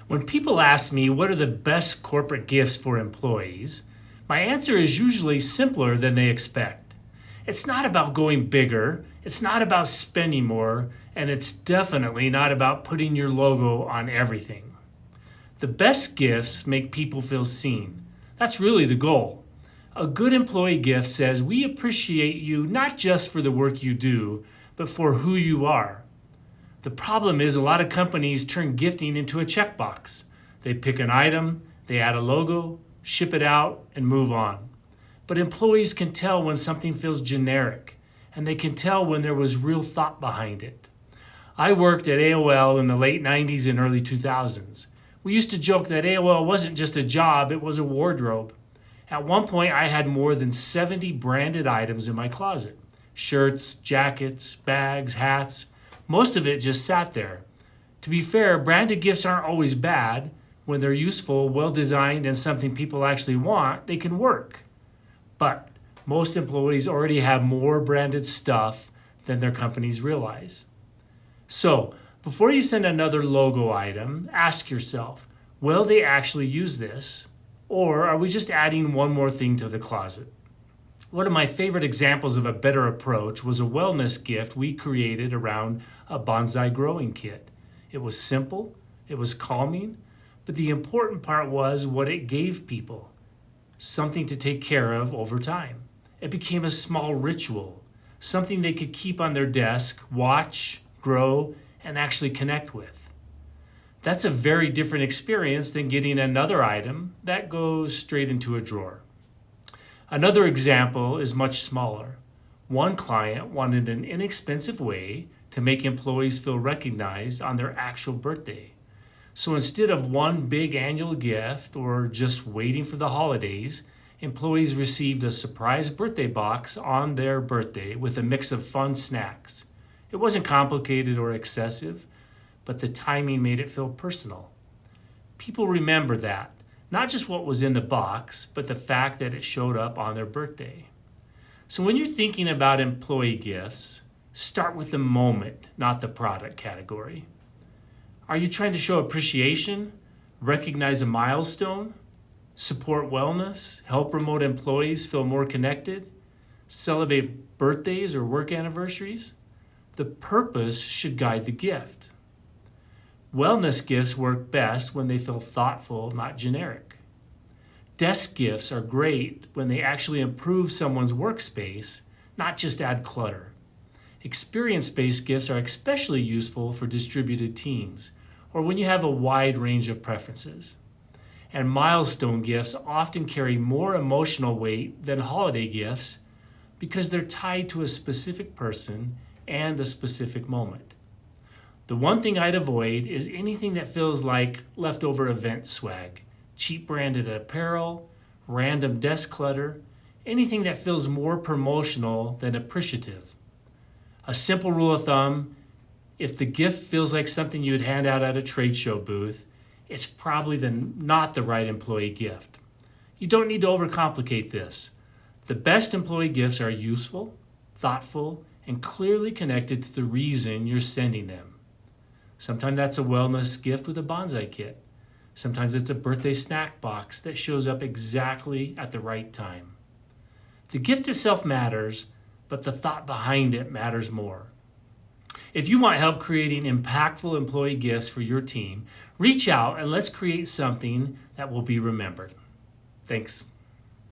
When people ask me what are the best corporate gifts for employees, my answer is usually simpler than they expect. It's not about going bigger, it's not about spending more, and it's definitely not about putting your logo on everything. The best gifts make people feel seen. That's really the goal. A good employee gift says, "We appreciate you not just for the work you do, but for who you are." The problem is a lot of companies turn gifting into a checkbox. They pick an item, they add a logo, ship it out, and move on. But employees can tell when something feels generic, and they can tell when there was real thought behind it. I worked at AOL in the late 90s and early 2000s. We used to joke that AOL wasn't just a job, it was a wardrobe. At one point, I had more than 70 branded items in my closet. Shirts, jackets, bags, hats. Most of it just sat there. To be fair, branded gifts aren't always bad. When they're useful, well-designed, and something people actually want, they can work. But most employees already have more branded stuff than their companies realize. So, before you send another logo item, ask yourself, will they actually use this? Or are we just adding one more thing to the closet? One of my favorite examples of a better approach was a wellness gift we created around a bonsai growing kit. It was simple, it was calming, but the important part was what it gave people, something to take care of over time. It became a small ritual, something they could keep on their desk, watch, grow, and actually connect with. That's a very different experience than getting another item that goes straight into a drawer. Another example is much smaller. One client wanted an inexpensive way to make employees feel recognized on their actual birthday. So instead of one big annual gift or just waiting for the holidays, employees received a surprise birthday box on their birthday with a mix of fun snacks. It wasn't complicated or excessive, but the timing made it feel personal. People remember that. Not just what was in the box, but the fact that it showed up on their birthday. So when you're thinking about employee gifts, start with the moment, not the product category. Are you trying to show appreciation, recognize a milestone, support wellness, help remote employees feel more connected, celebrate birthdays or work anniversaries? The purpose should guide the gift. Wellness gifts work best when they feel thoughtful, not generic. Desk gifts are great when they actually improve someone's workspace, not just add clutter. Experience-based gifts are especially useful for distributed teams or when you have a wide range of preferences. And milestone gifts often carry more emotional weight than holiday gifts because they're tied to a specific person and a specific moment. The one thing I'd avoid is anything that feels like leftover event swag, cheap branded apparel, random desk clutter, anything that feels more promotional than appreciative. A simple rule of thumb, if the gift feels like something you'd hand out at a trade show booth, it's probably not the right employee gift. You don't need to overcomplicate this. The best employee gifts are useful, thoughtful, and clearly connected to the reason you're sending them. Sometimes that's a wellness gift with a bonsai kit. Sometimes it's a birthday snack box that shows up exactly at the right time. The gift itself matters, but the thought behind it matters more. If you want help creating impactful employee gifts for your team, reach out and let's create something that will be remembered. Thanks.